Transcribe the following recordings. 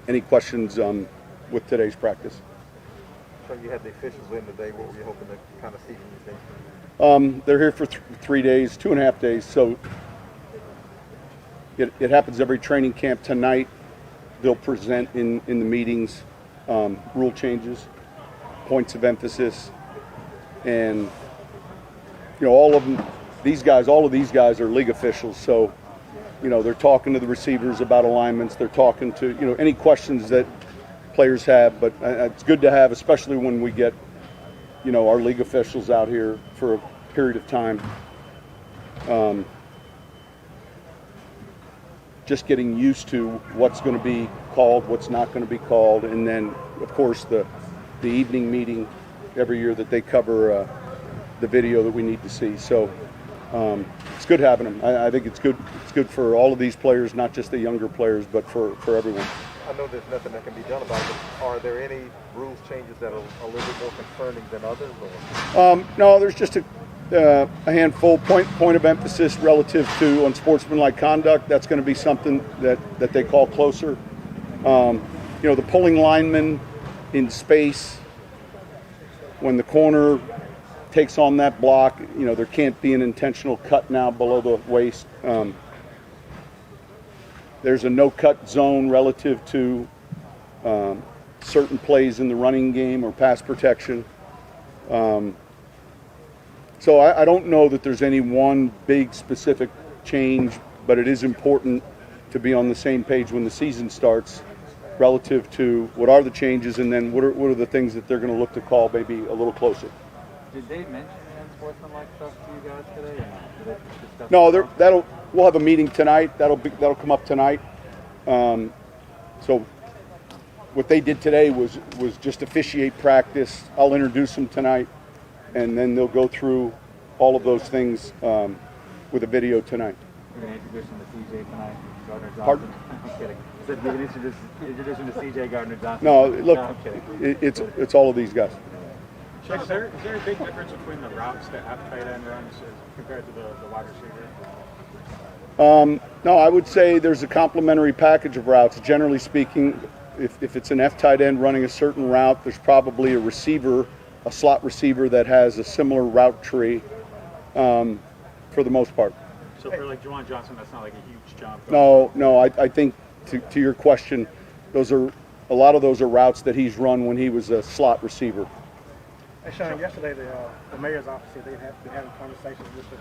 any questions with today's practice. So you had the officials in today. What were you hoping to kind of see from these days? They're here for 3 days, 2.5 days. So it happens every training camp. Tonight they'll present in the meetings rule changes, points of emphasis, and all of them. All of these guys are league officials. So they're talking to the receivers about alignments. They're talking to any questions that players have, but it's good to have, especially when we get, our league officials out here for a period of time. Just getting used to what's going to be called, what's not going to be called, and then, of course, the evening meeting every year that they cover the video that we need to see. So it's good having them. I think it's good. It's good for all of these players, not just the younger players, but for everyone. I know there's nothing that can be done about it, but are there any rules changes that are a little bit more concerning than others? Or? No, there's just a handful. Point of emphasis relative to unsportsmanlike conduct. That's going to be something that they call closer. The pulling lineman in space, when the corner takes on that block, there can't be an intentional cut now below the waist. There's a no-cut zone relative to certain plays in the running game or pass protection. So I don't know that there's any one big specific change, but it is important to be on the same page when the season starts relative to what are the changes and then what are the things that they're going to look to call maybe a little closer. Did they mention unsportsmanlike stuff to you guys today? Or no, we'll have a meeting tonight. That'll come up tonight. So what they did today was just officiate practice. I'll introduce them tonight, and then they'll go through all of those things with a video tonight. You're going to introduce them to CJ tonight, Gardner Johnson? Pardon? I'm kidding. You said you're going to introduce them to CJ Gardner Johnson? No, look, I'm kidding. it's all of these guys. Chuck, is there a big difference between the routes that tight end runs compared to the wide receiver? No, I would say there's a complementary package of routes. Generally speaking, if it's an F tight end running a certain route, there's probably a slot receiver that has a similar route tree for the most part. So for like Juwan Johnson, that's not like a huge jump? No, I think to your question, a lot of those are routes that he's run when he was a slot receiver. Hey, Sean, yesterday the mayor's office said they'd been having conversations with the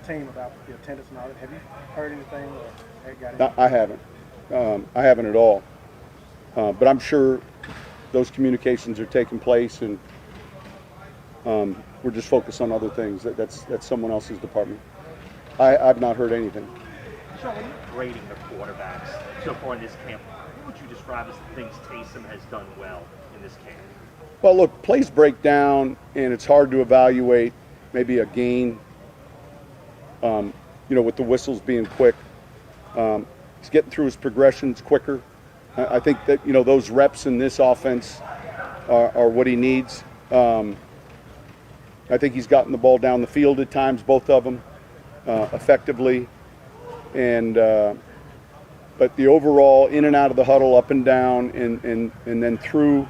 team about the attendance and all that. Have you heard anything or have got anything? I haven't. I haven't at all. But I'm sure those communications are taking place, and we're just focused on other things. That's someone else's department. I've not heard anything. Sean, when you're grading the quarterbacks so far in this camp, what would you describe as the things Taysom has done well in this camp? Well, look, plays break down, and it's hard to evaluate maybe a gain, with the whistles being quick. He's getting through his progressions quicker. I think that, those reps in this offense are what he needs. I think he's gotten the ball down the field at times, both of them, effectively. And but the overall in and out of the huddle, up and down, and then through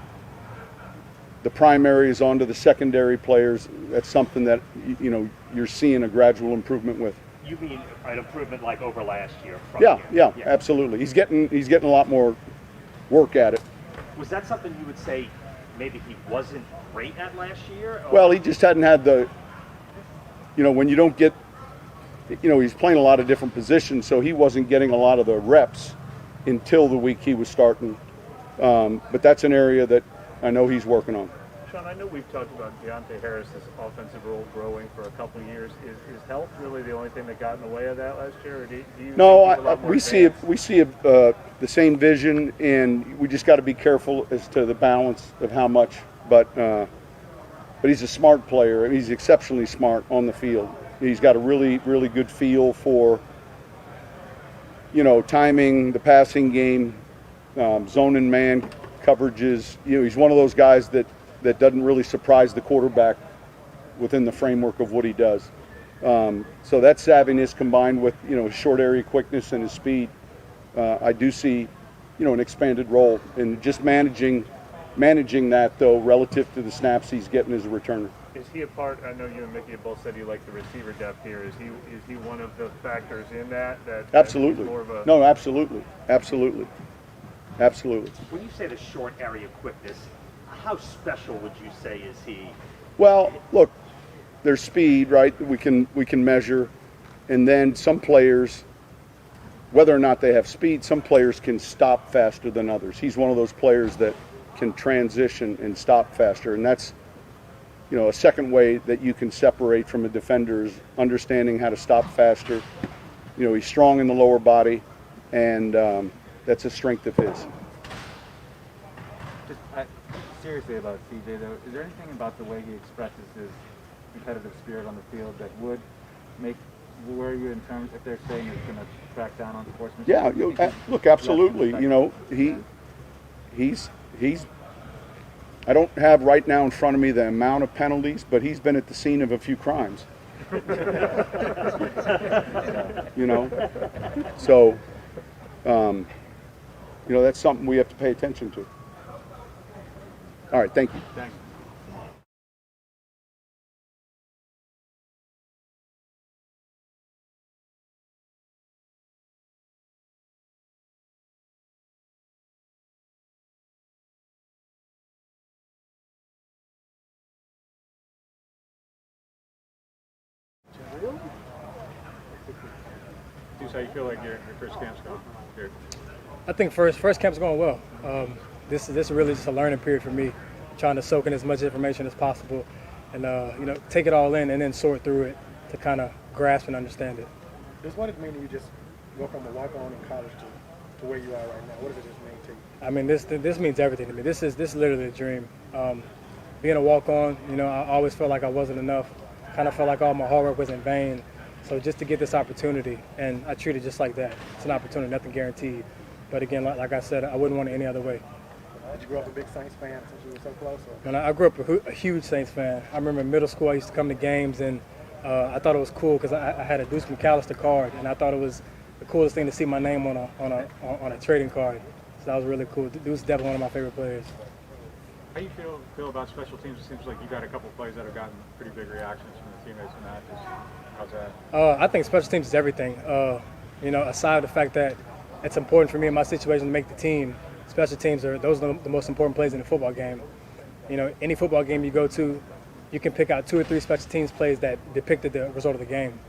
the primaries onto the secondary players, that's something that you're seeing a gradual improvement with. You mean an improvement like over last year? Yeah, absolutely. He's getting a lot more work at it. Was that something you would say maybe he wasn't great at last year? Or? Well, he just hadn't had when you don't get, he's playing a lot of different positions, so he wasn't getting a lot of the reps until the week he was starting. But that's an area that I know he's working on. Sean, I know we've talked about Deontay Harris's offensive role growing for a couple of years. Is health really the only thing that got in the way of that last year? Or do you no, we see the same vision, and we just got to be careful as to the balance of how much. But he's a smart player. He's exceptionally smart on the field. He's got a really, really good feel for timing, the passing game, zone and man coverages. He's one of those guys that doesn't really surprise the quarterback within the framework of what he does. So that savviness combined with his short area quickness and his speed, I do see an expanded role and just managing that though relative to the snaps he's getting as a returner. Is he a part? I know you and Mickey have both said you like the receiver depth here. Is he one of the factors in that? Absolutely. More of a, No, absolutely. When you say the short area quickness, how special would you say is he? Well, look, there's speed, right? We can measure, and then some players, whether or not they have speed, some players can stop faster than others. He's one of those players that can transition and stop faster, and that's a second way that you can separate from a defender is understanding how to stop faster. He's strong in the lower body, and that's a strength of his. Seriously about CJ though, is there anything about the way he expresses his competitive spirit on the field that would worry you in terms if they're saying he's going to track down on sportsmanship? Yeah, look, absolutely. He's. I don't have right now in front of me the amount of penalties, but he's been at the scene of a few crimes. So, that's something we have to pay attention to. All right, thank you. Thanks. Deuce, how you feel like your first camp's going here? I think first camp's going well. This is really just a learning period for me, trying to soak in as much information as possible, and take it all in and then sort through it to kind of grasp and understand it. What does it mean to you just go from a walk-on in college to where you are right now? What does it just mean to you? I mean, this means everything to me. This is literally a dream. Being a walk-on, I always felt like I wasn't enough. Kind of felt like all my hard work was in vain. So just to get this opportunity, and I treat it just like that. It's an opportunity, nothing guaranteed. But again, like I said, I wouldn't want it any other way. Did you grow up a big Saints fan since you were so close? And I grew up a huge Saints fan. I remember in middle school I used to come to games, and I thought it was cool because I had a Deuce McAllister card, and I thought it was the coolest thing to see my name on a trading card. So that was really cool. Deuce is definitely one of my favorite players. How do you feel about special teams? It seems like you've got a couple of plays that have gotten pretty big reactions from the teammates in that. How's that? I think special teams is everything. Aside the fact that it's important for me in my situation to make the team, special teams are the most important plays in a football game. Any football game you go to, you can pick out 2 or 3 special teams plays that depicted the result of the game.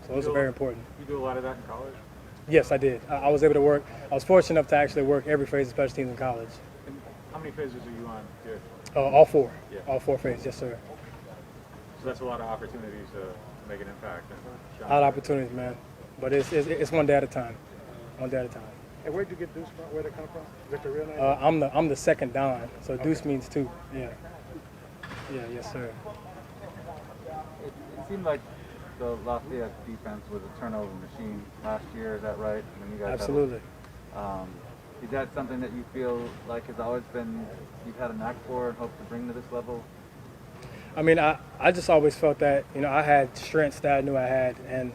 So those are very important. You do a lot of that in college? Yes, I did. I was able to work. I was fortunate enough to actually work every phase of special teams in college. And how many phases are you on here? All 4. Yeah. All 4 phases, yes, sir. So that's a lot of opportunities to make an impact. A lot of opportunities, man. But it's one day at a time. One day at a time. And where'd you get Deuce from? Where'd it come from? Is that your real name? I'm the second Don, so Okay. Deuce means 2. Yeah. Yeah, yes, sir. It seemed like the Lafayette defense was a turnover machine last year. Is that right? When you guys Absolutely. Is that something that you feel like has always been you've had a knack for and hope to bring to this level? I mean, I just always felt that, I had strengths that I knew I had. And,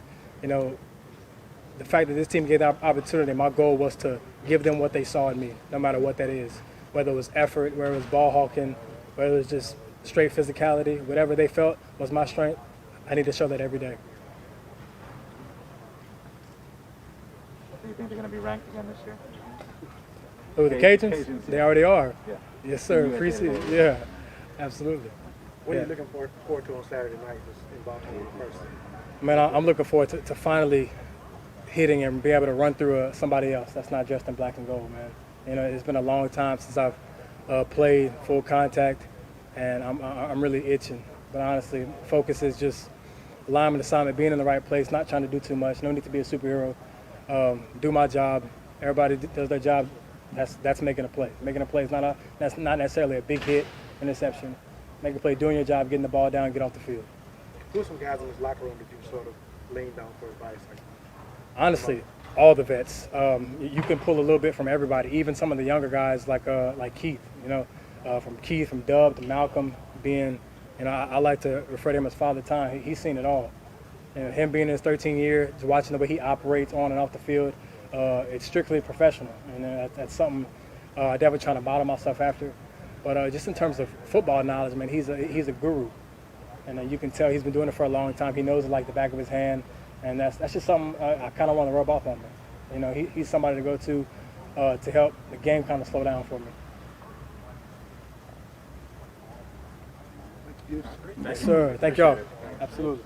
the fact that this team gave the opportunity, my goal was to give them what they saw in me, no matter what that is. Whether it was effort, whether it was ball hawking, whether it was just straight physicality, whatever they felt was my strength, I need to show that every day. Do you think they're going to be ranked again this year? Who, the Cajuns? Cajuns, They yeah. already are. Yeah. Yes, sir. You Appreciate guys it. did it. Yeah, absolutely. What are Yeah. you looking forward to on Saturday night just in Baltimore in person? Man, I'm looking forward to finally hitting and be able to run through somebody else that's not dressed in black and gold, man. It's been a long time since I've played full contact, and I'm really itching. But honestly, focus is just alignment, assignment, being in the right place, not trying to do too much. No need to be a superhero. Do my job. Everybody does their job. That's making a play. Making a play is that's not necessarily a big hit, interception. Make a play, doing your job, getting the ball down, get off the field. Who are some guys in this locker room that you sort of leaned on for advice? Honestly, all the vets. You can pull a little bit from everybody, even some of the younger guys like Keith. From Keith, from Dub to Malcolm, being, I like to refer to him as Father Time. He's seen it all. Him being in his 13 years, watching the way he operates on and off the field, it's strictly professional, and that's something I definitely trying to model myself after. But just in terms of football knowledge, man, he's a guru, and you can tell he's been doing it for a long time. He knows it like the back of his hand, and that's just something I kind of want to rub off on him. You know, he's somebody to go to help the game kind of slow down for me. Yes, sir. Thank y'all. Absolutely.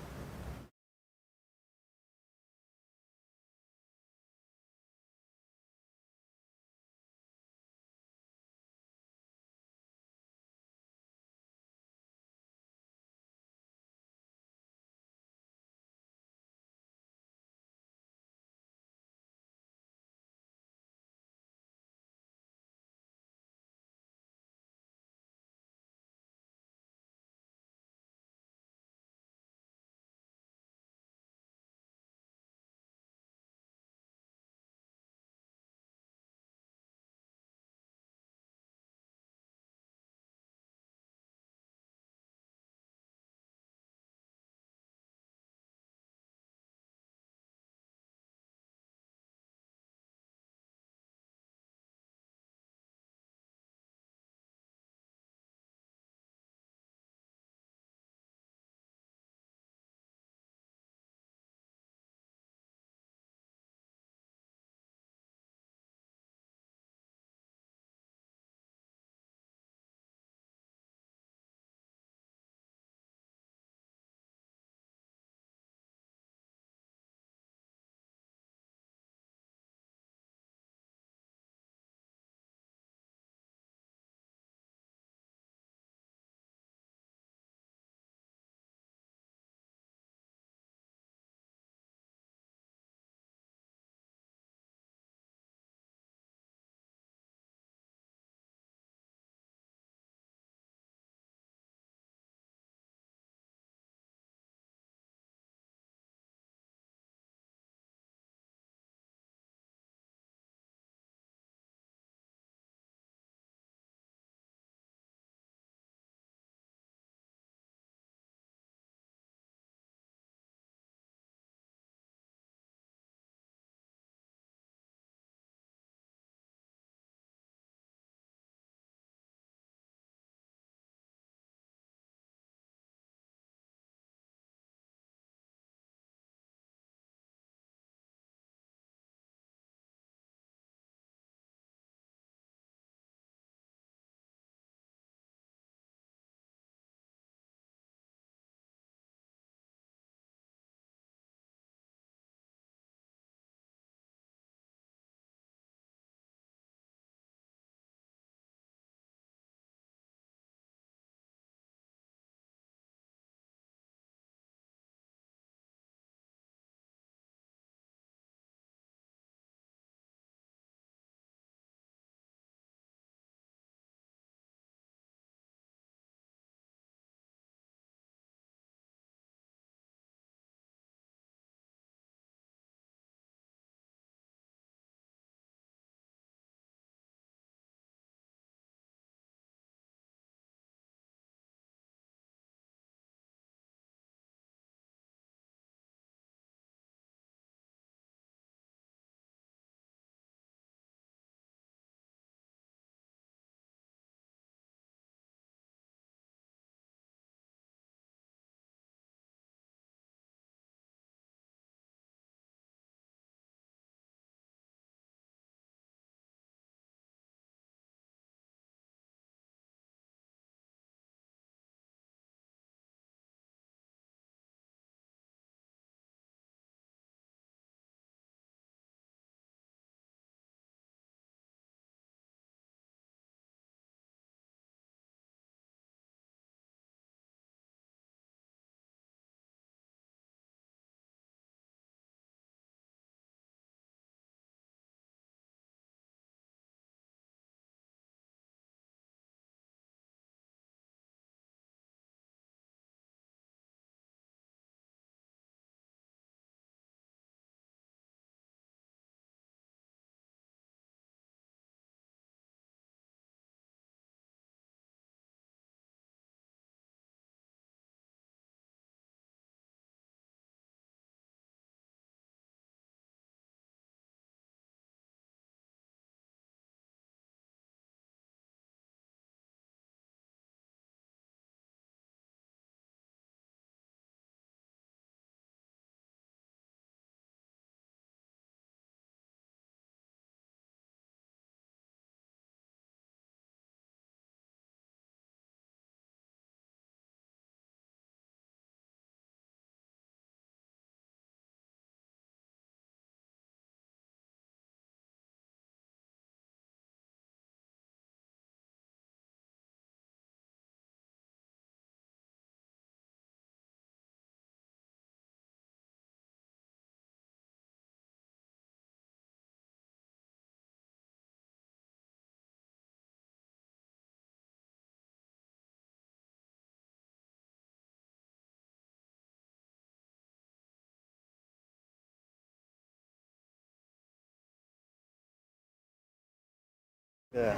Yeah.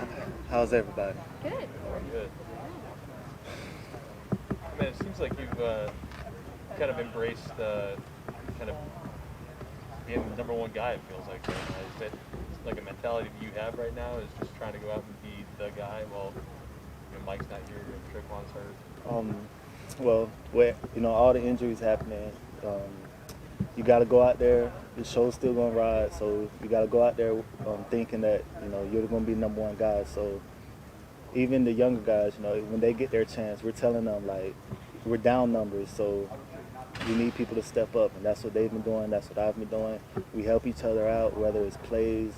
How's everybody? Good. Good. I mean, it seems like you've kind of embraced kind of being the number one guy, it feels like. Right now. Is that like a mentality that you have right now, is just trying to go out and be the guy while Mike's not here and Trickwan's hurt? Well, all the injuries happening, you got to go out there. The show's still going to ride, so you got to go out there thinking that, you're going to be number one guy. So even the younger guys, when they get their chance, we're telling them, like, we're down numbers, so we need people to step up, and that's what they've been doing. That's what I've been doing. We help each other out, whether it's plays,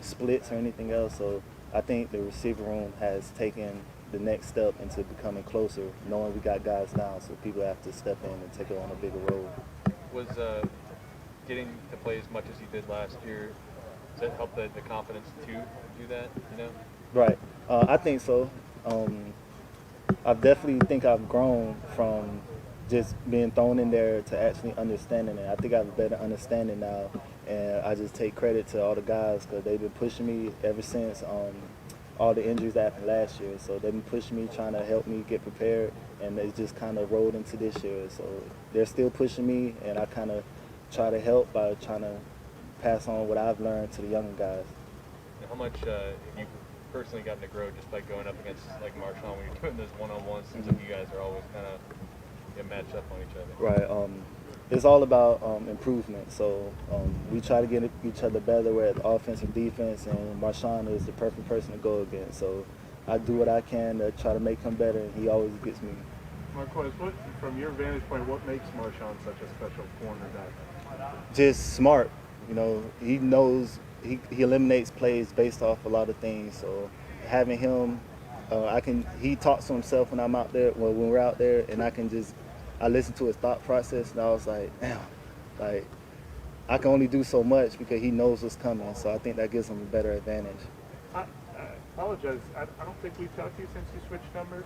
splits, or anything else. So I think the receiver room has taken the next step into becoming closer, knowing we got guys now, so people have to step in and take it on a bigger role. Was getting to play as much as you did last year, does that help the confidence to do that, Right. I think so. I definitely think I've grown from just being thrown in there to actually understanding it. I think I have a better understanding now, and I just take credit to all the guys because they've been pushing me ever since all the injuries that happened last year. So they've been pushing me, trying to help me get prepared, and it's just kind of rolled into this year. So they're still pushing me, and I kind of try to help by trying to pass on what I've learned to the younger guys. How much have you personally gotten to grow just by going up against like Marshawn when you're doing those one-on-ones? Seems like you guys are always kind of matched up on each other. Right. It's all about improvement. So we try to get each other better with offense and defense, and Marshawn is the perfect person to go against. So I do what I can to try to make him better, and he always gets me. Marquez, from your vantage point, what makes Marshawn such a special cornerback? Just smart. He knows he eliminates plays based off a lot of things. So having him, he talks to himself when I'm out there, when we're out there, and I listen to his thought process, and I was like, damn, like I can only do so much because he knows what's coming. So I think that gives him a better advantage. I apologize. I don't think we've talked to you since you switched numbers.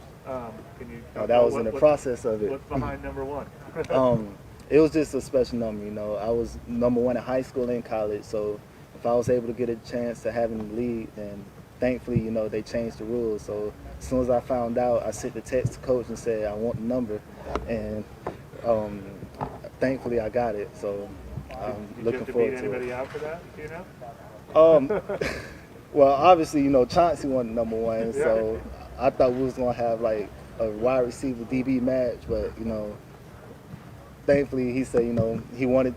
Can you? That was in the process of it. What's behind number one? It was just a special number. I was number one in high school and college, so if I was able to get a chance to have him in the league, then thankfully, they changed the rules. So as soon as I found out, I sent the text to coach and said I want the number, and thankfully I got it. So I'm looking forward to it. Did you have to beat anybody out for that? Do you know? Well, obviously, Chauncey won number one, so I thought we was gonna have like a wide receiver DB match, but thankfully he said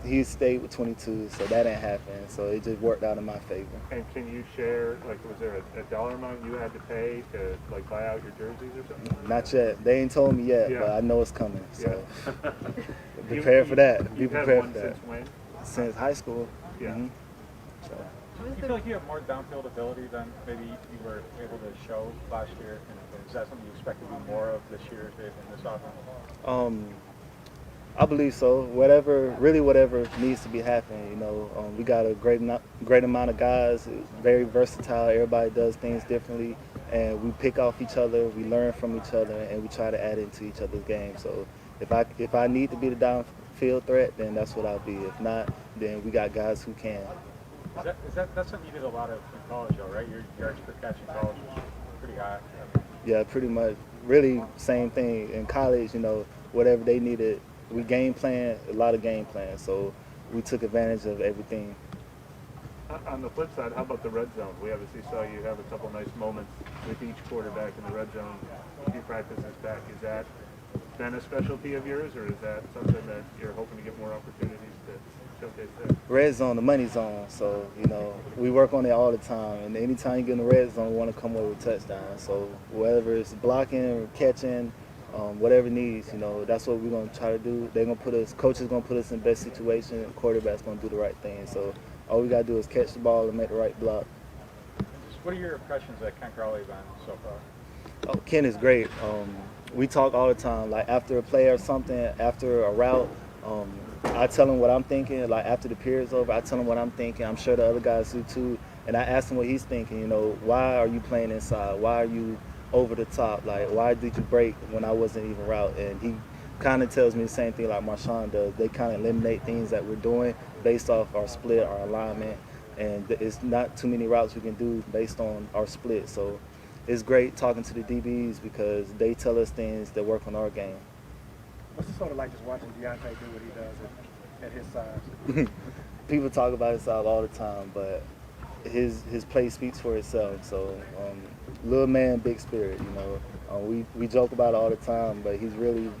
he stayed with 22, so that didn't happen. So it just worked out in my favor. And can you share, like, was there a dollar amount you had to pay to like buy out your jerseys or something? Not yet. They ain't told me yet, but I know it's coming. So be prepared for that. Be prepared for that. Since when? Since high school. Yeah. Mm-hmm. Do you feel like you have more downfield ability than maybe you were able to show last year? And is that something you expect to do more of this year in this offense? I believe so. Whatever needs to be happening. We got a great amount of guys. Very versatile. Everybody does things differently, and we pick off each other. We learn from each other, and we try to add into each other's game. So if I need to be the downfield threat, then that's what I'll be. If not, then we got guys who can. That's something you did a lot of in college, though, right? Your yards per catch in college was pretty high. Yeah, pretty much. Really, same thing in college. Whatever they needed. We game plan, a lot of game plan, so we took advantage of everything. On the flip side, how about the red zone? We obviously saw you have a couple nice moments with each quarterback in the red zone a few practices back. Is that been a specialty of yours, or is that something that you're hoping to get more opportunities to showcase there? Red zone, the money zone, so we work on it all the time, and anytime you get in the red zone, we want to come over with a touchdown. So whether it's blocking or catching, whatever needs, that's what we're going to try to do. Coach's going to put us in the best situation, and quarterback's going to do the right thing. So all we got to do is catch the ball and make the right block. What are your impressions of Ken Callaway been so far? Oh, Ken is great. We talk all the time. Like after a play or something, after a route, I tell him what I'm thinking. Like after the period's over, I tell him what I'm thinking. I'm sure the other guys do too. And I ask him what he's thinking. Why are you playing inside? Why are you over the top? Like, why did you break when I wasn't even route? And he kind of tells me the same thing like Marshawn does. They kind of eliminate things that we're doing based off our split, our alignment, and it's not too many routes we can do based on our split. So it's great talking to the DBs because they tell us things that work on our game. What's it sort of like just watching Deontay do what he does at his size? People talk about his size all the time, but his play speaks for itself. So little man, big spirit. You know, we joke about it all the time, but he's really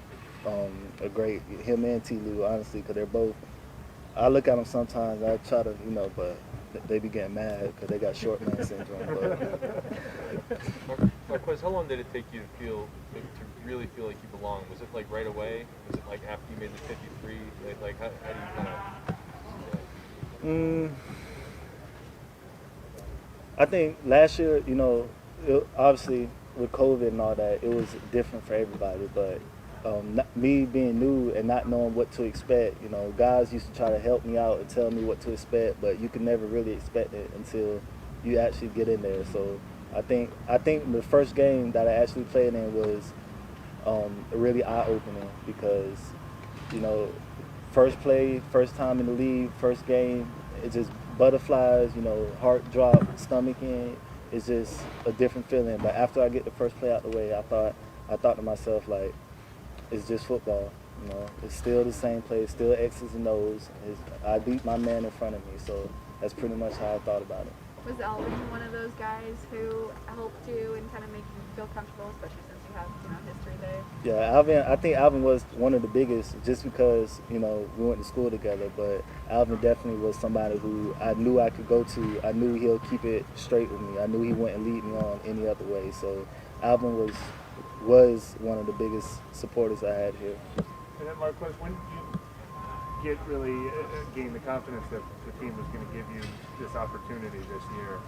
a great, him and T. Lou, honestly, because they're both. I look at them sometimes. I try to, you know, but they be getting mad because they got short man syndrome. But. Marquez, how long did it take you to really feel like you belong? Was it like right away? Was it like after you made the 53? Like how do you kind of? I think last year, you know, obviously with COVID and all that, it was different for everybody. But me being new and not knowing what to expect, you know, guys used to try to help me out and tell me what to expect, but you can never really expect it until you actually get in there. So I think the first game that I actually played in was really eye-opening because, you know, first play, first time in the league, first game, it's just butterflies, you know, heart drop, stomach in. It's just a different feeling. But after I get the first play out the way, I thought to myself, like, it's just football. You know, it's still the same play, still X's and O's. I beat my man in front of me, so that's pretty much how I thought about it. Was Alvin one of those guys who helped you and kind of make you feel comfortable, especially since you have, you know, history there? Yeah, I think Alvin was one of the biggest just because, you know, we went to school together, but Alvin definitely was somebody who I knew I could go to. I knew he'll keep it straight with me. I knew he wouldn't lead me on any other way. So Alvin was one of the biggest supporters I had here. And then Marquez, when did you get really gain the confidence that the team was going to give you this opportunity this year?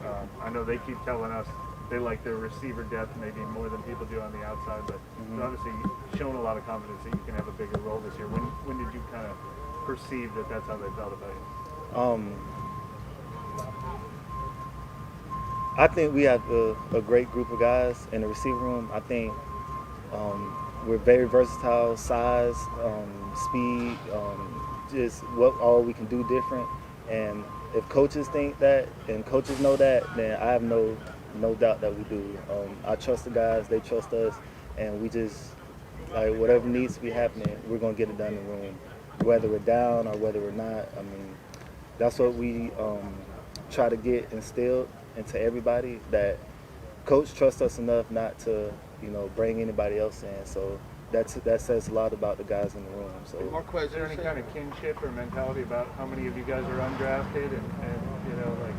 I know they keep telling us they like their receiver depth maybe more than people do on the outside, but obviously you've shown a lot of confidence that you can have a bigger role this year. When did you kind of perceive that that's how they felt about you? I think we have a great group of guys in the receiver room. I think we're very versatile, size, speed, just what all we can do different. And if coaches think that and coaches know that, then I have no doubt that we do. I trust the guys, they trust us, and we just, like, whatever needs to be happening, we're going to get it done in the room. Whether we're down or whether we're not, I mean, that's what we try to get instilled into everybody, that coach trusts us enough not to, you know, bring anybody else in. So that says a lot about the guys in the room. So Marquez, is there any kind of kinship or mentality about how many of you guys are undrafted and you know, like?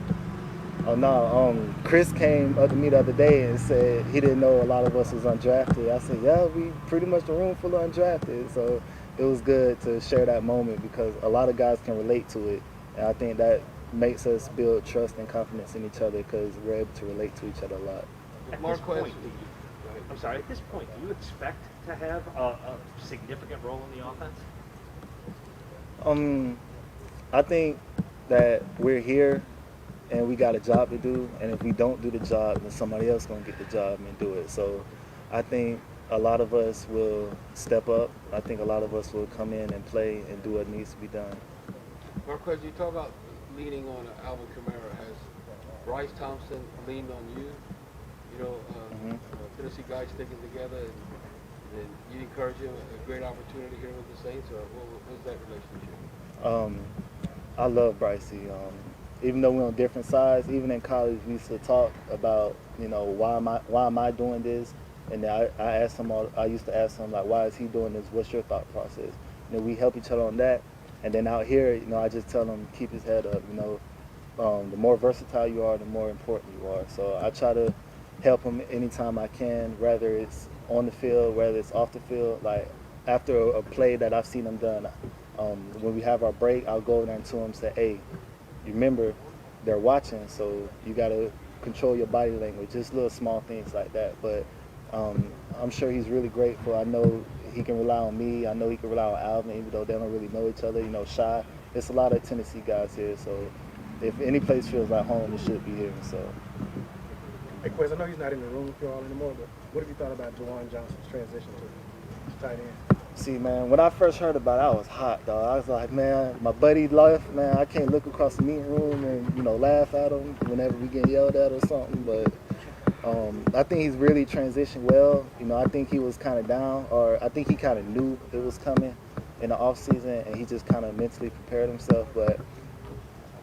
Oh no, Chris came up to me the other day and said he didn't know a lot of us was undrafted. I said, yeah, we pretty much a room full of undrafted. So it was good to share that moment because a lot of guys can relate to it. And I think that makes us build trust and confidence in each other because we're able to relate to each other a lot. At this point, I'm sorry, at this point, do you expect to have a significant role in the offense? I think that we're here and we got a job to do, and if we don't do the job, then somebody else gonna get the job and do it. So I think a lot of us will step up. I think a lot of us will come in and play and do what needs to be done. Marquez, you talk about leaning on Alvin Kamara. Has Bryce Thompson leaned on you? You know, Tennessee guys sticking together, and you encourage him, a great opportunity here with the Saints, or what's that relationship? I love Brycey. Even though we're on different sides, even in college, we used to talk about, you know, why am I doing this? And then I used to ask him, like, why is he doing this? What's your thought process? You know, we help each other on that. And then out here, you know, I just tell him, keep his head up. You know, the more versatile you are, the more important you are. So I try to help him anytime I can, whether it's on the field, whether it's off the field. Like, after a play that I've seen him done, when we have our break, I'll go over there to him and say, hey, you remember, they're watching, so you got to control your body language, just little small things like that. But I'm sure he's really grateful. I know he can rely on me. I know he can rely on Alvin, even though they don't really know each other. You know, Shy. There's a lot of Tennessee guys here, so if any place feels like home, it should be here. So. Hey, Quiz, I know he's not in the room with you all anymore, but what have you thought about Juwan Johnson's transition to tight end? See, man, when I first heard about it, I was hot, dog. I was like, man, my buddy left, man. I can't look across the meeting room and, you know, laugh at him whenever we get yelled at or something. But I think he's really transitioned well. You know, I think he was kind of down, or I think he kind of knew it was coming in the off season, and he just kind of mentally prepared himself. But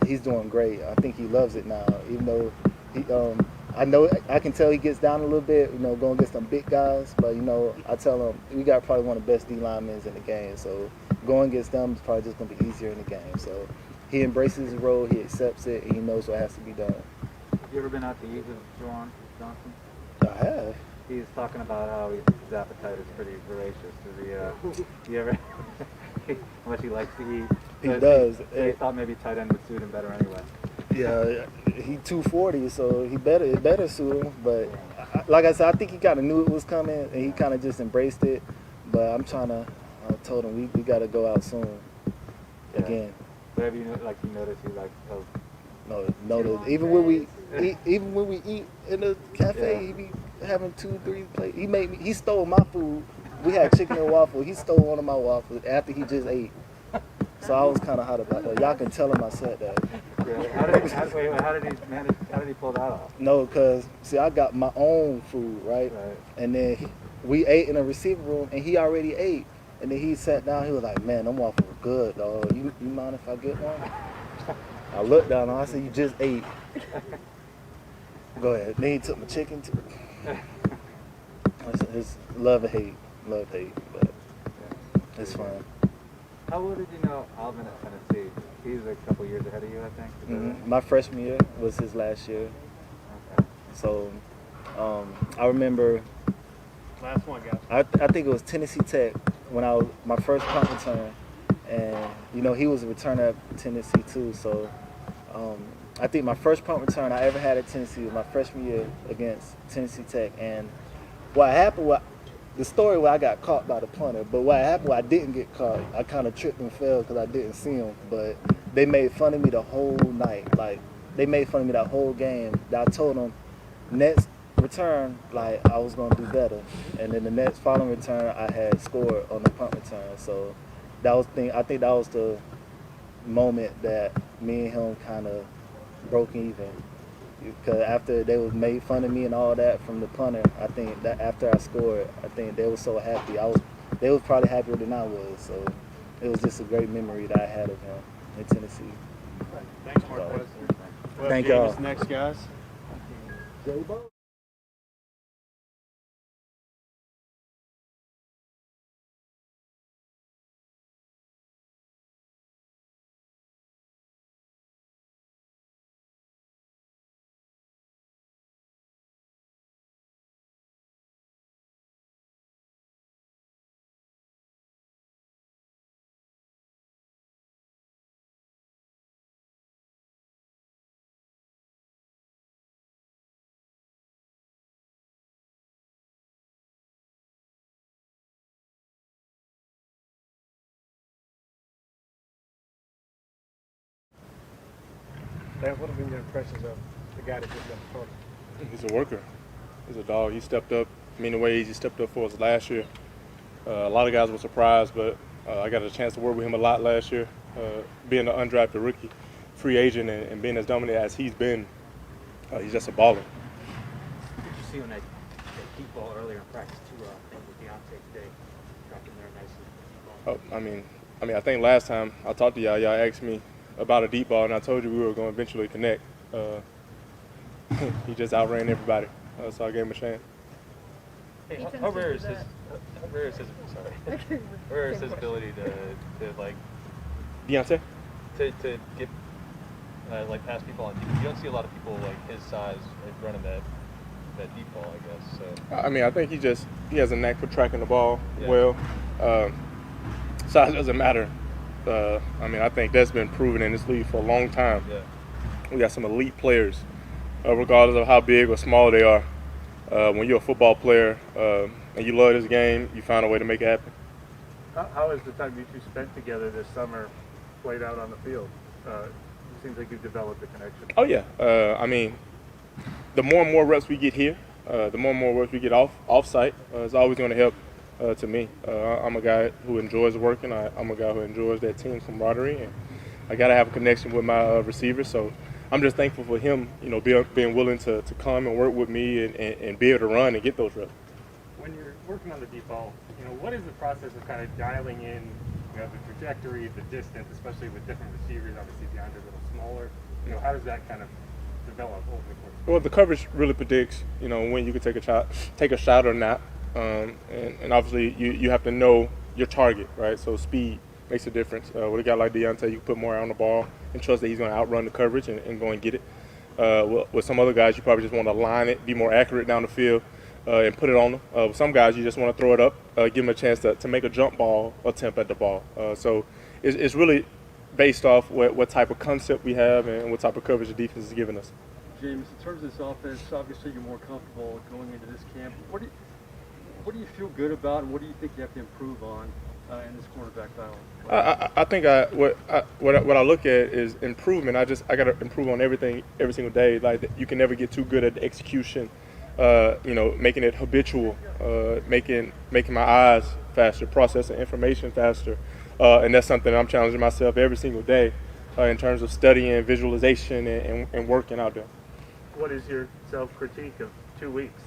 he's doing great. I think he loves it now, even though he, I know I can tell he gets down a little bit, you know, going against some big guys. But, you know, I tell him we got probably one of the best D linemen in the game. So going against them is probably just going to be easier in the game. So he embraces his role, he accepts it, and he knows what has to be done. Have you ever been out to eat with Juwan Johnson? I have. He's talking about how his appetite is pretty voracious. Does he ever, how much he likes to eat? He does. He thought maybe tight end would suit him better anyway. Yeah, he 240, so it better suit him. But like I said, I think he kind of knew it was coming, and he kind of just embraced it. But I told him we got to go out soon. Again. But have you noticed he like No. Even when we eat in the cafe, he be having 2-3 plates. He stole my food. We had chicken and waffle. He stole one of my waffles after he just ate. So I was kind of hot about that. Y'all can tell him I said that. Yeah. How did he pull that off? No, because, see, I got my own food, right? And then we ate in a receiver room, and he already ate. And then he sat down. He was like, man, them waffles were good, dog. You mind if I get one? I looked down and I said, you just ate. Go ahead. Then he took my chicken, too. It's love and hate. Love, hate, but it's fine. How well did you know Alvin at Tennessee? He's a couple years ahead of you, I think. Mm-hmm. My freshman year was his last year. Okay. So I remember. Last one, guys. I think it was Tennessee Tech when I was my first punt return, and you know he was a returner at Tennessee too. So I think my first punt return I ever had at Tennessee was my freshman year against Tennessee Tech, and what happened the story where I got caught by the punter, but what happened where I didn't get caught, I kind of tripped and fell because I didn't see him. But they made fun of me the whole night. Like, they made fun of me that whole game. I told them next return, like, I was going to do better. And then the next following return, I had scored on the punt return. So I think that was the moment that me and him kind of broke even. Because after they was made fun of me and all that from the punter, I think that after I scored, I think they were so happy. They was probably happier than I was. So it was just a great memory that I had of him in Tennessee. Thanks, Marquez. Thank y'all. Next, guys. What have been your impressions of the guy that just left the tournament? He's a worker. He's a dog. He stepped up. I mean, the way he stepped up for us last year. A lot of guys were surprised, but I got a chance to work with him a lot last year. Being an undrafted rookie, free agent, and being as dominant as he's been, he's just a baller. Did you see on that deep ball earlier in practice too? I think with Deontay today, dropped in there nicely. I think last time I talked to y'all asked me about a deep ball, and I told you we were going to eventually connect. He just outran everybody, so I gave him a chance. Hey, how rare is his ability to like Deontay? to get like pass people on deep? You don't see a lot of people like his size running that deep ball, I guess. So I mean, I think he has a knack for tracking the ball well. Size doesn't matter. I think that's been proven in this league for a long time. Yeah. We got some elite players, regardless of how big or small they are. When you're a football player and you love this game, you find a way to make it happen. How has the time you two spent together this summer played out on the field? It seems like you've developed a connection. Oh, yeah. The more and more reps we get here, the more and more reps we get off-site, it's always going to help to me. I'm a guy who enjoys working. I'm a guy who enjoys that team camaraderie, and I got to have a connection with my receivers. So I'm just thankful for him, being willing to come and work with me and be able to run and get those reps. When you're working on the deep ball, what is the process of kind of dialing in, the trajectory, the distance, especially with different receivers? Obviously, DeAndre's a little smaller. How does that kind of develop over the course? Well, the coverage really predicts, when you can take a shot or not, and obviously you have to know your target, right? So speed makes a difference. With a guy like Deontay, you can put more on the ball and trust that he's going to outrun the coverage and go and get it. With some other guys, you probably just want to line it, be more accurate down the field, and put it on them. With some guys, you just want to throw it up, give them a chance to make a jump ball attempt at the ball. So it's really based off what type of concept we have and what type of coverage the defense is giving us. James, in terms of this offense, obviously you're more comfortable going into this camp. What do you feel good about, and what do you think you have to improve on in this quarterback battle? I think what I look at is improvement. I got to improve on everything every single day. Like, you can never get too good at the execution. Making it habitual, making my eyes faster, processing information faster, and that's something I'm challenging myself every single day in terms of studying, visualization, and working out there. What is your self-critique of 2 weeks?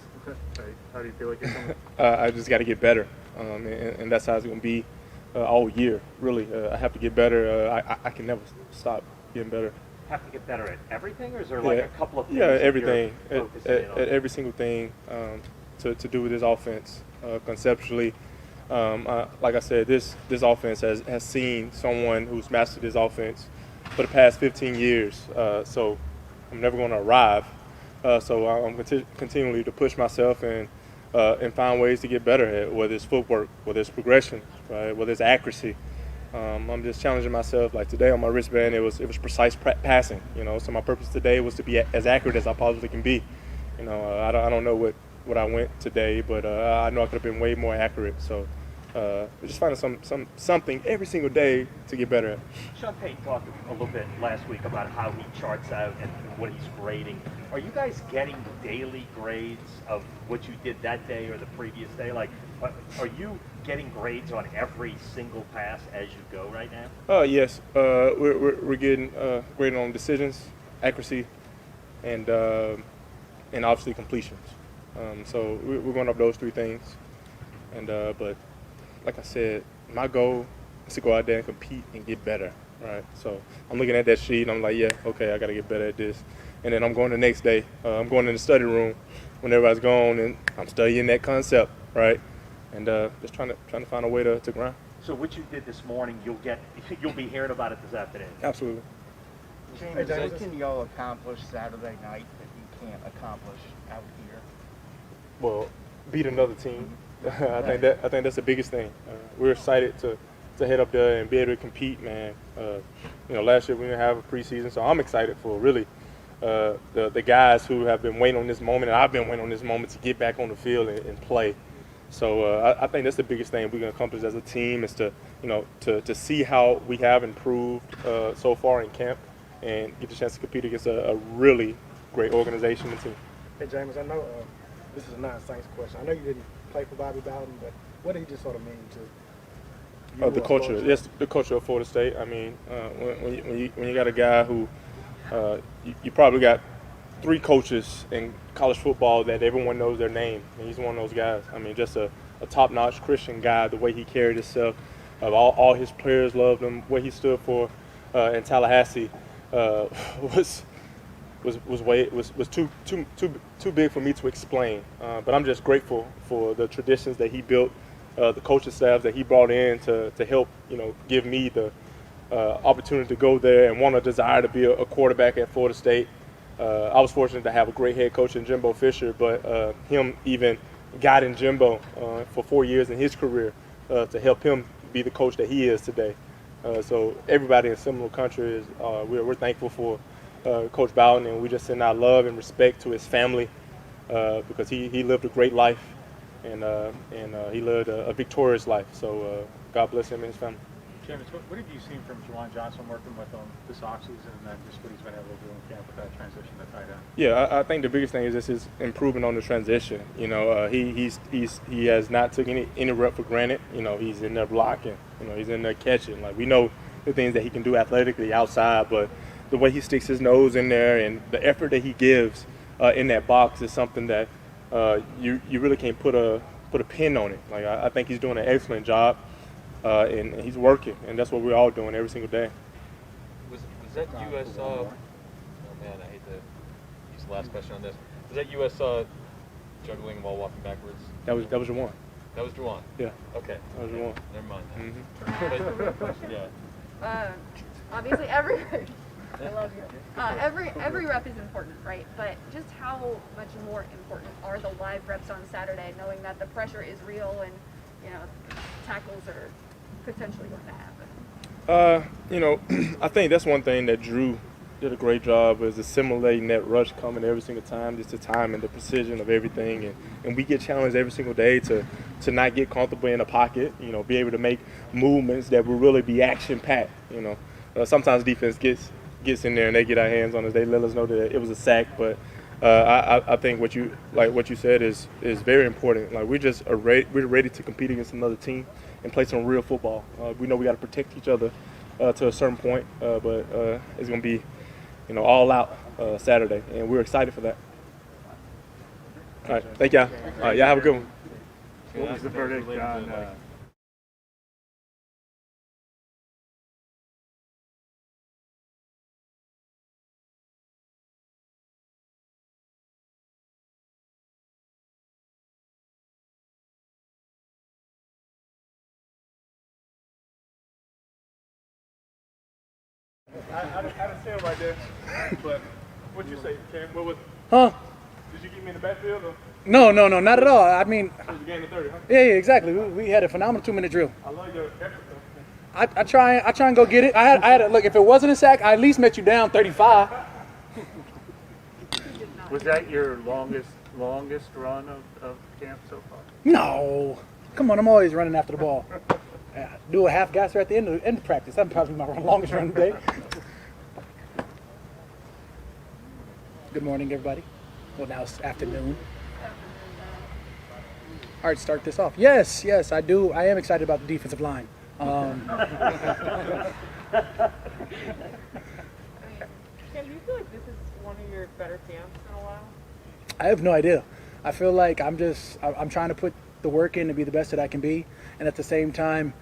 How do you feel like you're coming? I just got to get better, and that's how it's going to be all year, really. I have to get better. I can never stop getting better. Have to get better at everything, or is there like a couple of things? Yeah, everything. At every single thing to do with this offense conceptually. Like I said, this offense has seen someone who's mastered this offense for the past 15 years. So I'm never going to arrive. So I'm continually to push myself and find ways to get better at, whether it's footwork, whether it's progression, right, whether it's accuracy. I'm just challenging myself. Like today on my wristband, it was precise passing. So my purpose today was to be as accurate as I possibly can be. I don't know what I went today, but I know I could have been way more accurate. So just finding something every single day to get better at. Sean Payton talked a little bit last week about how he charts out and what he's grading. Are you guys getting daily grades of what you did that day or the previous day? Like, are you getting grades on every single pass as you go right now? Yes. We're getting graded on decisions, accuracy, and obviously completions. So we're going up those three things. And but like I said, my goal is to go out there and compete and get better. Right. So I'm looking at that sheet and I'm like, yeah, okay, I got to get better at this. And then I'm going the next day. I'm going in the study room when everybody's gone, and I'm studying that concept, right? And just trying to find a way to grind. So what you did this morning, you'll be hearing about it this afternoon. Absolutely. James, what can y'all accomplish Saturday night that you can't accomplish out here? Well, beat another team. I think that's the biggest thing. We're excited to head up there and be able to compete, man. Last year we didn't have a preseason, so I'm excited for really the guys who have been waiting on this moment, and I've been waiting on this moment to get back on the field and play. So I think that's the biggest thing we can accomplish as a team is to see how we have improved so far in camp and get the chance to compete against a really great organization and team. Hey, James, I know this is a non-science question. I know you didn't play for Bobby Bowden, but what did he just sort of mean to you? The culture, yes, the culture of Florida State. I mean, when you got a guy who you probably got 3 coaches in college football that everyone knows their name, and he's one of those guys. I mean, just a top-notch Christian guy, the way he carried himself. All his players loved him. What he stood for in Tallahassee was too big for me to explain. But I'm just grateful for the traditions that he built, the coaching staff that he brought in to help give me the opportunity to go there and want a desire to be a quarterback at Florida State. I was fortunate to have a great head coach in Jimbo Fisher, but him even guiding Jimbo for 4 years in his career to help him be the coach that he is today. So everybody in Seminole Country is we're thankful for Coach Bowden, and we just send our love and respect to his family because he lived a great life and he lived a victorious life. So God bless him and his family. Jameis, what have you seen from Juwan Johnson working with him this offseason, and then just what he's been able to do in camp with that transition to tight end? Yeah, I think the biggest thing is just his improving on the transition. You know, he has not taken any rep for granted. You know, he's in there blocking. You know, he's in there catching. Like, we know the things that he can do athletically outside, but the way he sticks his nose in there and the effort that he gives in that box is something that you really can't put a pin on it. Like, I think he's doing an excellent job. And he's working, and that's what we're all doing every single day. Was that U.S. Oh man, I hate to use the last question on this. Was that U.S. juggling while walking backwards? That was Juwan. That was Juwan. Yeah. Okay. That was Juwan. Never mind. Mm-hmm. Yeah. Obviously, I love you. Every rep is important, right? But just how much more important are the live reps on Saturday, knowing that the pressure is real and, you know, tackles are potentially going to happen? You know, I think that's one thing that Drew did a great job is assimilating that rush coming every single time, just the time and the precision of everything. And we get challenged every single day to not get comfortable in a pocket, you know, be able to make movements that will really be action-packed, you know. Sometimes defense gets in there and they get our hands on us. They let us know that it was a sack, but I think what you said is very important. Like, we're ready to compete against another team and play some real football. We know we got to protect each other to a certain point, but it's going to be, you know, all out Saturday, and we're excited for that. All right, thank y'all. All right, y'all have a good one. What was the verdict on? I didn't see him right there, but what'd you say, Cam? What was? Huh? Did you get me in the backfield? Or? No, not at all. I mean, It was a game of 30, huh? yeah, exactly. We had a phenomenal 2-minute drill. I love your effort, though. I try and go get it. I had look. If it wasn't a sack, I at least met you down 35. Was that your longest run of camp so far? No, come on. I'm always running after the ball. Do a half gasser at the end of practice. That'd probably be my longest run today. Good morning, everybody. Well, now it's afternoon. All right, start this off. Yes, I do. I am excited about the defensive line. Cam, do you feel like this is one of your better camps in a while? I have no idea. I feel like I'm trying to put the work in to be the best that I can be, and at the same time,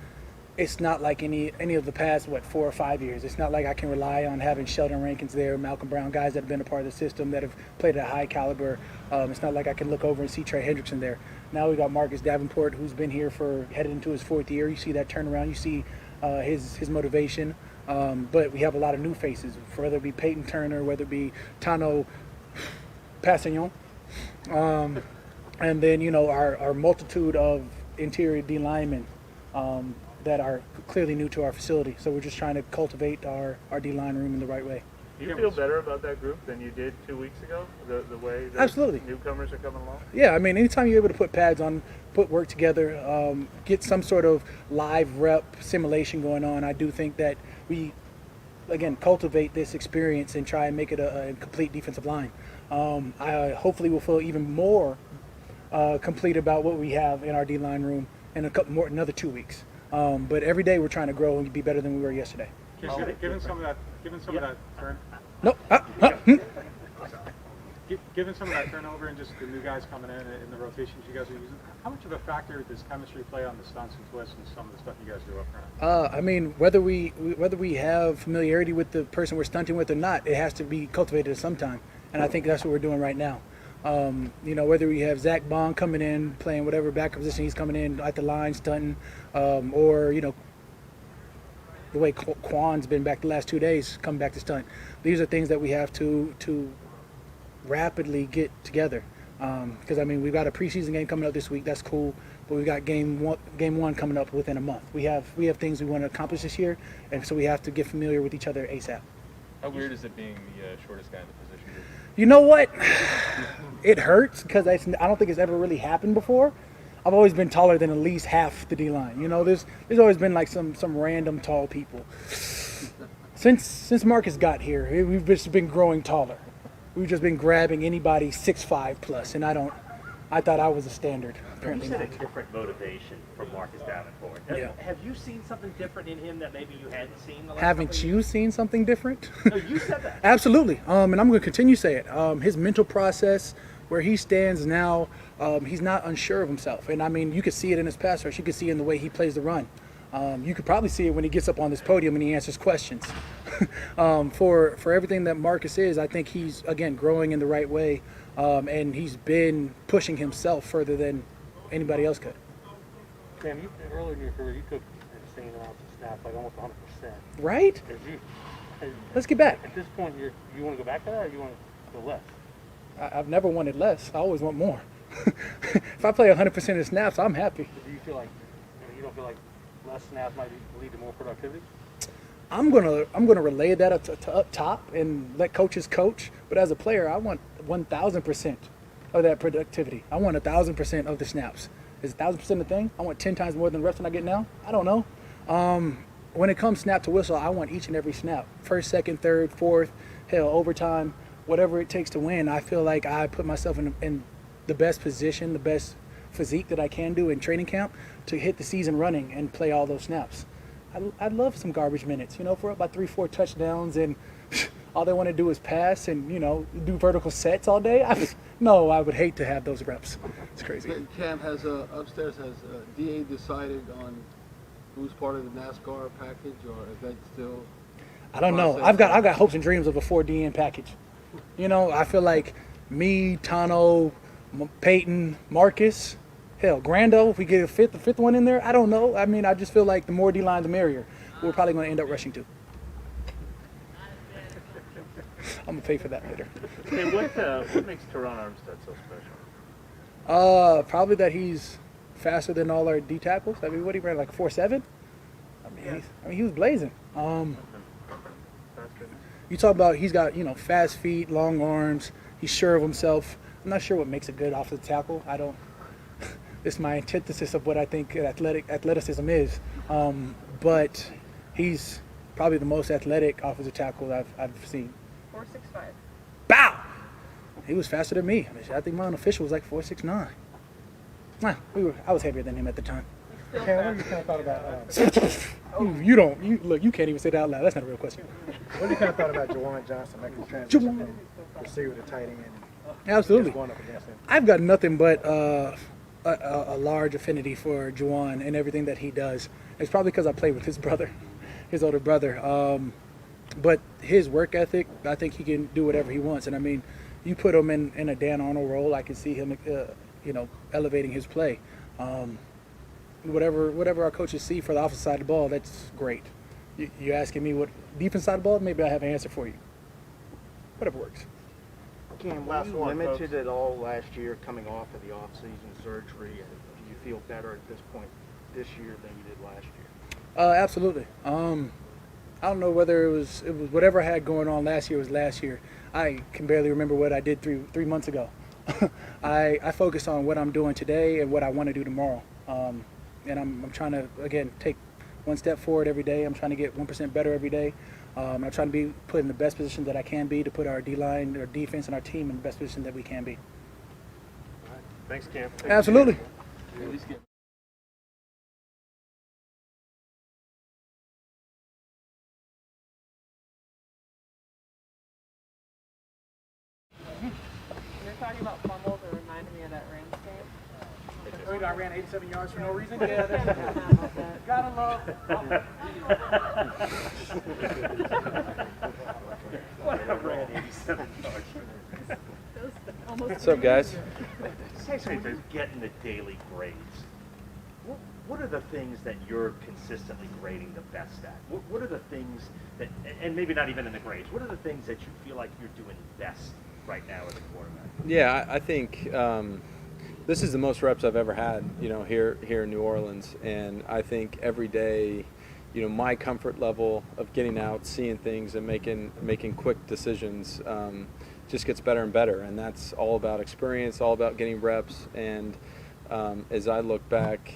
it's not like any of the past 4 or 5 years. It's not like I can rely on having Sheldon Rankins there, Malcolm Brown, guys that have been a part of the system that have played at a high caliber. It's not like I can look over and see Trey Hendrickson there. Now we got Marcus Davenport, who's been here headed into his 4th year. You see that turnaround. You see his motivation. But we have a lot of new faces, whether it be Peyton Turner, whether it be Tano Passignon. And then, you know, our multitude of interior D linemen that are clearly new to our facility. So we're just trying to cultivate our D-line room in the right way. Do you feel better about that group than you did 2 weeks ago? The way the Absolutely. newcomers are coming along? Yeah, I mean, anytime you're able to put pads on, put work together, get some sort of live rep simulation going on, I do think that we, again, cultivate this experience and try and make it a complete defensive line. I hopefully will feel even more complete about what we have in our D-line room in another 2 weeks. But every day we're trying to grow and be better than we were yesterday. Given some of that turn. No. Given some of that turnover and just the new guys coming in the rotations you guys are using, how much of a factor does chemistry play on the stunts and twists and some of the stuff you guys do up front? I mean, whether we have familiarity with the person we're stunting with or not, it has to be cultivated at some time, and I think that's what we're doing right now. You know, whether we have Zach Bond coming in, playing whatever back position he's coming in at the line, stunting, or, you know, the way Quan's been back the last 2 days, coming back to stunt. These are things that we have to rapidly get together. Because, I mean, we've got a preseason game coming up this week. That's cool. But we've got game one coming up within a month. We have things we want to accomplish this year, and so we have to get familiar with each other ASAP. How weird is it being the shortest guy in the position group? You know what? It hurts because I don't think it's ever really happened before. I've always been taller than at least half the D-line. You know, there's always been like some random tall people. Since Marcus got here, we've just been growing taller. We've just been grabbing anybody 6'5" plus, and I thought I was a standard. Apparently You said not. a different motivation from Marcus Davenport. Yeah. Have you seen something different in him that maybe you hadn't seen the last Haven't couple of you seen something different? No, you said that. Absolutely. And I'm going to continue to say it. His mental process, where he stands now, he's not unsure of himself. And I mean, you could see it in his pass rush. You could see it in the way he plays the run. You could probably see it when he gets up on this podium and he answers questions. For everything that Marcus is, I think he's, again, growing in the right way. And he's been pushing himself further than anybody else could. Sam, earlier in your career, you took insane amounts of snaps, like almost 100%. Right? Let's get back. At this point, you want to go back to that, or you want to go less? I've never wanted less. I always want more. If I play 100% of the snaps, I'm happy. Do you feel like you don't feel like less snaps might lead to more productivity? I'm gonna relay that up to up top and let coaches coach. But as a player, I want 1,000% of that productivity. I want 1,000% of the snaps. Is 1,000% the thing? I want 10 times more than the reps than I get now. I don't know. When it comes snap to whistle, I want each and every snap. First, second, third, fourth, hell, overtime, whatever it takes to win. I feel like I put myself in the best position, the best physique that I can do in training camp to hit the season running and play all those snaps. I'd love some garbage minutes, if we're up by 3-4 touchdowns and all they want to do is pass and, do vertical sets all day. I would hate to have those reps. It's crazy. Cam, upstairs, has DA decided on who's part of the NASCAR package, or is that still? I don't know. I've got hopes and dreams of a 4DN package. I feel like me, Tano, Payton, Marcus, hell, Grando, if we get a fifth one in there, I don't know. I mean, I just feel like the more D-line, the merrier. We're probably going to end up rushing to. I'm going to pay for that later. Hey, what makes Teron Armstead so special? Probably that he's faster than all our D tackles. I mean, what he ran, like 4.7? He was blazing. You talk about he's got, fast feet, long arms. He's sure of himself. I'm not sure what makes a good offensive tackle. It's my antithesis of what I think athleticism is. But he's probably the most athletic offensive tackle I've seen. 4.65. Bow! He was faster than me. I think my unofficial was like 4.69. I was heavier than him at the time. Cam, what do you kind of thought about? You can't even say that out loud. That's not a real question. What do you kind of thought about Juwan Johnson making the transition from receiver to tight end? Absolutely. Going up against him? I've got nothing but a large affinity for Juwan and everything that he does. It's probably because I played with his brother, his older brother. But his work ethic, I think he can do whatever he wants. And I mean, you put him in a Dan Arnold role, I can see him, elevating his play. Whatever our coaches see for the offensive side of the ball, that's great. You asking me what defense side of the ball? Maybe I have an answer for you. Whatever works. Cam, were you limited at all last year coming off of the off-season surgery? And do you feel better at this point this year than you did last year? Absolutely. I don't know whether it was whatever I had going on last year was last year. I can barely remember what I did three months ago. I focus on what I'm doing today and what I want to do tomorrow. And I'm trying to, again, take one step forward every day. I'm trying to get 1% better every day. I'm trying to be put in the best position that I can be to put our D-line, our defense, and our team in the best position that we can be. All right. Thanks, Cam. Absolutely. You're talking about fumbles, it reminded me of that Rams game. I ran 87 yards for no reason? Yeah, Gotta love. Ran 87 yards. What's up, guys? Taysom, when you get in the daily grades, what are the things that you're consistently grading the best at? What are the things that, and maybe not even in the grades, what are the things that you feel like you're doing best right now as a quarterback? Yeah, I think this is the most reps I've ever had, here in New Orleans, and I think every day, my comfort level of getting out, seeing things, and making quick decisions just gets better and better, and that's all about experience, all about getting reps, and as I look back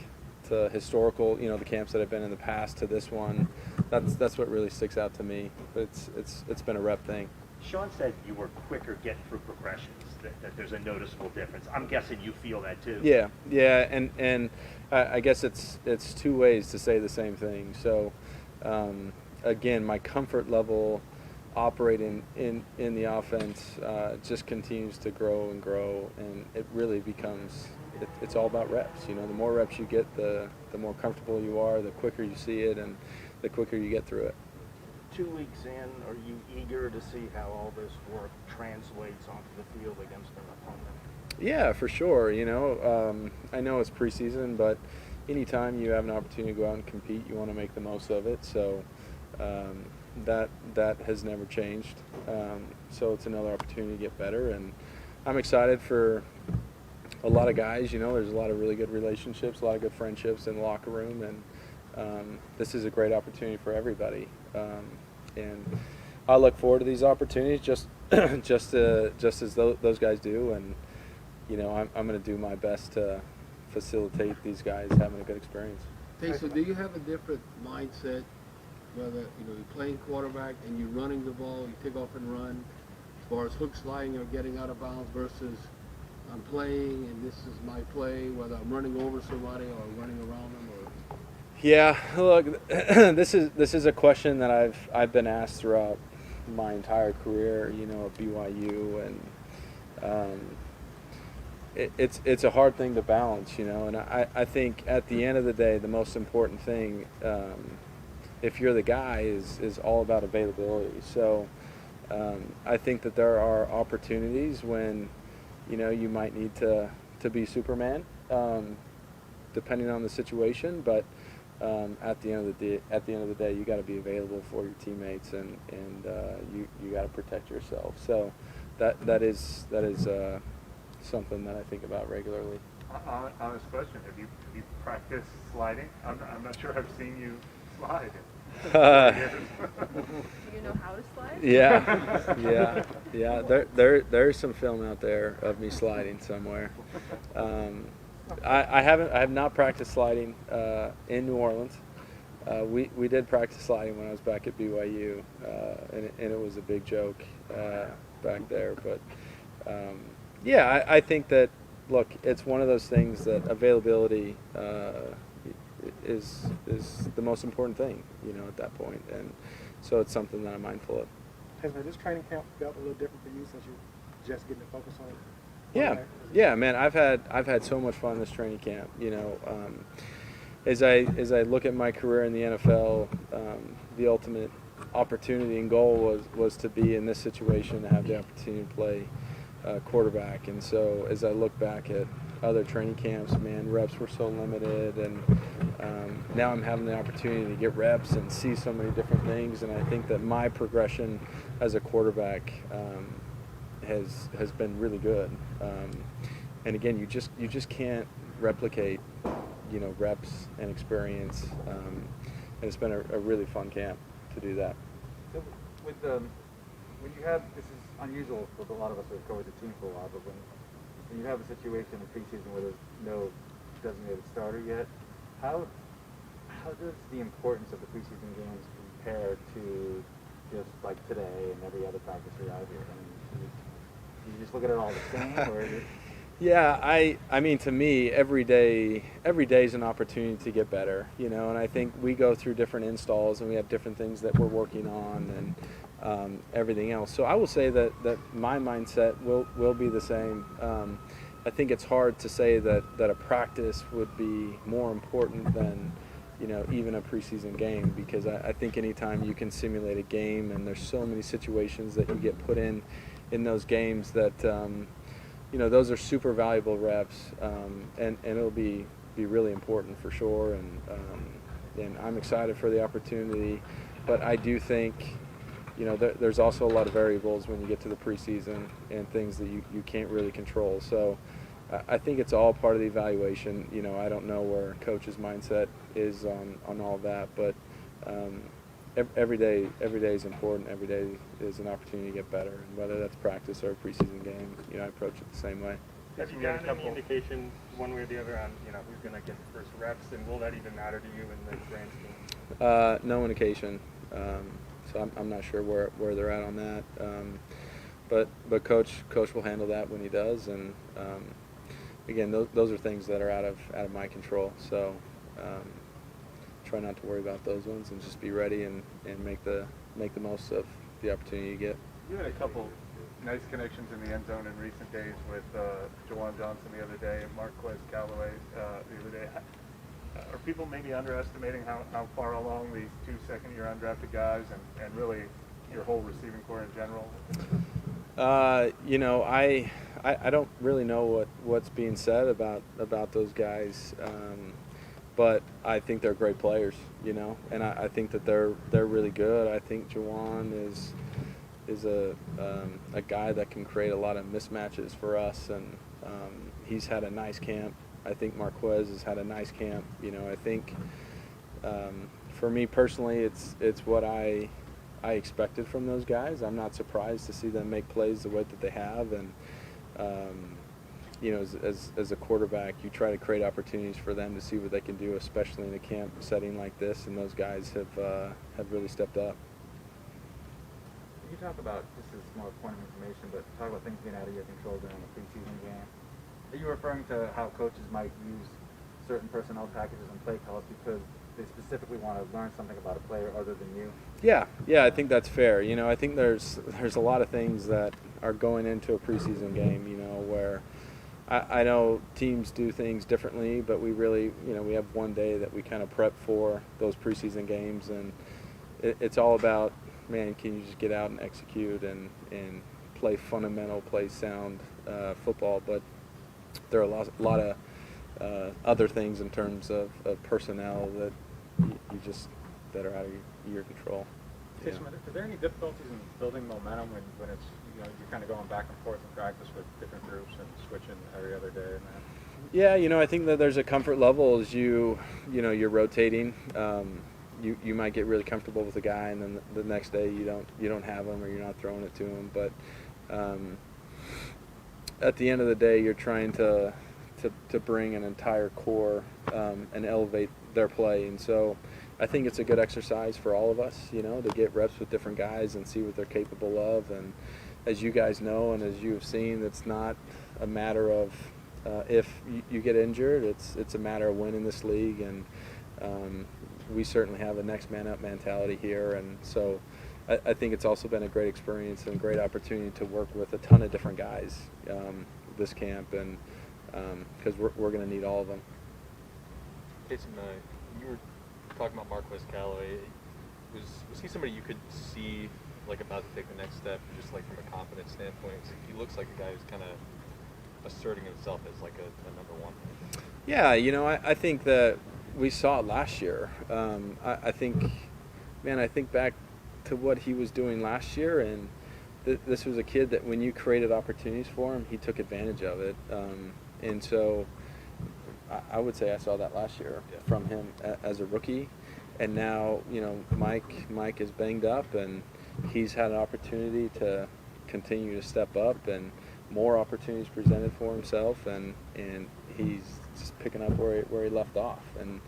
to historical, the camps that I've been in the past to this one, that's what really sticks out to me. But it's been a rep thing. Sean said you were quicker getting through progressions, that there's a noticeable difference. I'm guessing you feel that too. Yeah, and I guess it's two ways to say the same thing. So, again, my comfort level operating in the offense just continues to grow and grow, and it really becomes it's all about reps. The more reps you get, the more comfortable you are, the quicker you see it, and the quicker you get through it. 2 weeks in, are you eager to see how all this work translates onto the field against an opponent? Yeah, for sure. I know it's preseason, but anytime you have an opportunity to go out and compete, you want to make the most of it. So that has never changed. So it's another opportunity to get better, and I'm excited for a lot of guys. There's a lot of really good relationships, a lot of good friendships in the locker room, and this is a great opportunity for everybody. And I look forward to these opportunities just as those guys do, and I'm going to do my best to facilitate these guys having a good experience. Taysom, do you have a different mindset, whether you're playing quarterback and you're running the ball, you take off and run, as far as hook sliding or getting out of bounds versus I'm playing and this is my play, whether I'm running over somebody or running around them? Or Yeah, look, this is a question that I've been asked throughout my entire career, at BYU, and it's a hard thing to balance, and I think at the end of the day, the most important thing, if you're the guy, is all about availability. So I think that there are opportunities when, you might need to be Superman, depending on the situation, but at the end of the day, you got to be available for your teammates, and you got to protect yourself. So that is something that I think about regularly. Honest question: Have you practiced sliding? I'm not sure I've seen you slide. Do you know how to slide? Yeah. There's some film out there of me sliding somewhere. I have not practiced sliding in New Orleans. We did practice sliding when I was back at BYU, and it was a big joke back there. But I think that, look, it's one of those things that availability is the most important thing, at that point, and so it's something that I'm mindful of. Has this training camp felt a little different for you since you're just getting to focus on it? Yeah, man. I've had so much fun this training camp. As I look at my career in the NFL, the ultimate opportunity and goal was to be in this situation, to have the opportunity to play quarterback. And so as I look back at other training camps, man, reps were so limited, and now I'm having the opportunity to get reps and see so many different things. And I think that my progression as a quarterback has been really good. And again, you just can't replicate, reps and experience. And it's been a really fun camp to do that. So when you have, this is unusual for a lot of us who have covered the team for a while, but when you have a situation in preseason where there's no designated starter yet, how does the importance of the preseason games compare to just like today and every other practice you're out here? Do you just look at it all the same, or is it? Yeah, I mean, to me, every day is an opportunity to get better, and I think we go through different installs and we have different things that we're working on and everything else. So I will say that my mindset will be the same. I think it's hard to say that a practice would be more important than, even a preseason game, because I think anytime you can simulate a game, and there's so many situations that you get put in those games that, those are super valuable reps, and it'll be really important for sure. And I'm excited for the opportunity, but I do think, there's also a lot of variables when you get to the preseason and things that you can't really control. So I think it's all part of the evaluation. I don't know where coach's mindset is on all that, but every day is important. Every day is an opportunity to get better, and whether that's practice or a preseason game, I approach it the same way. Have you gotten any indication one way or the other on who's going to get the first reps, and will that even matter to you in the grand scheme? No indication. So I'm not sure where they're at on that. But coach will handle that when he does, and again, those are things that are out of my control. So try not to worry about those ones and just be ready and make the most of the opportunity you get. You had a couple nice connections in the end zone in recent days with Jawan Johnson the other day and Marquez, Callaway the other day. Are people maybe underestimating how far along these 2 second-year undrafted guys and really your whole receiving core in general? I don't really know what's being said about those guys, but I think they're great players, and I think that they're really good. I think Jawan is a guy that can create a lot of mismatches for us, and he's had a nice camp. I think Marquez has had a nice camp. I think for me personally, it's what I expected from those guys. I'm not surprised to see them make plays the way that they have, and as a quarterback, you try to create opportunities for them to see what they can do, especially in a camp setting like this. And those guys have really stepped up. Can you talk about, this is more a point of information, but talk about things being out of your control during the preseason game? Are you referring to how coaches might use certain personnel packages and play calls because they specifically want to learn something about a player other than you? Yeah, I think that's fair. I think there's a lot of things that are going into a preseason game, where I know teams do things differently, but we really, we have one day that we kind of prep for those preseason games, and it's all about, man, can you just get out and execute and play fundamental, play sound football, but there are a lot of other things in terms of personnel that that are out of your control. Taysom, are there any difficulties in building momentum when it's you're kind of going back and forth in practice with different groups and switching every other day and that? Yeah, I think that there's a comfort level as you're rotating. You might get really comfortable with a guy, and then the next day you don't have him, or you're not throwing it to him. But at the end of the day, you're trying to bring an entire core and elevate their play, and so I think it's a good exercise for all of us, to get reps with different guys and see what they're capable of. And as you guys know, and as you have seen, it's not a matter of if you get injured. It's a matter of winning this league, and we certainly have a next man up mentality here. And so I think it's also been a great experience and a great opportunity to work with a ton of different guys this camp, and because we're going to need all of them. Jason, you were talking about Marquez, Callaway. Was he somebody you could see about to take the next step, just from a confidence standpoint? He looks like a guy who's kind of asserting himself as a number one. Yeah, I think that we saw it last year. I think back to what he was doing last year, and this was a kid that when you created opportunities for him, he took advantage of it. And so I would say I saw that last year from him as a rookie. And now, Mike is banged up, and he's had an opportunity to continue to step up, and more opportunities presented for himself, and he's just picking up where he left off. And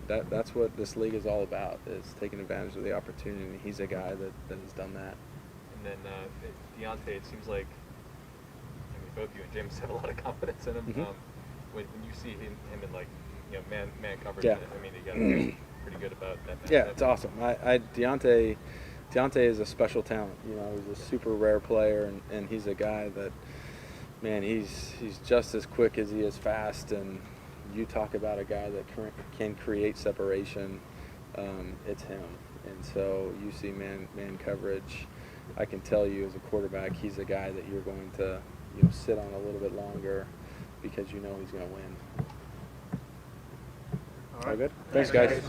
that's what this league is all about, is taking advantage of the opportunity. And he's a guy that has done that. And then Deontay, it seems like both you and James have a lot of confidence in him. Mm-hmm. When you see him in man coverage, yeah. I mean, you got to feel pretty good about that. Yeah, it's awesome. Deontay is a special talent. He's a super rare player, and he's a guy that, man, he's just as quick as he is fast. And you talk about a guy that can create separation, it's him. And so you see man coverage. I can tell you as a quarterback, he's a guy that you're going to sit on a little bit longer because he's going to win. All good? Thanks, guys.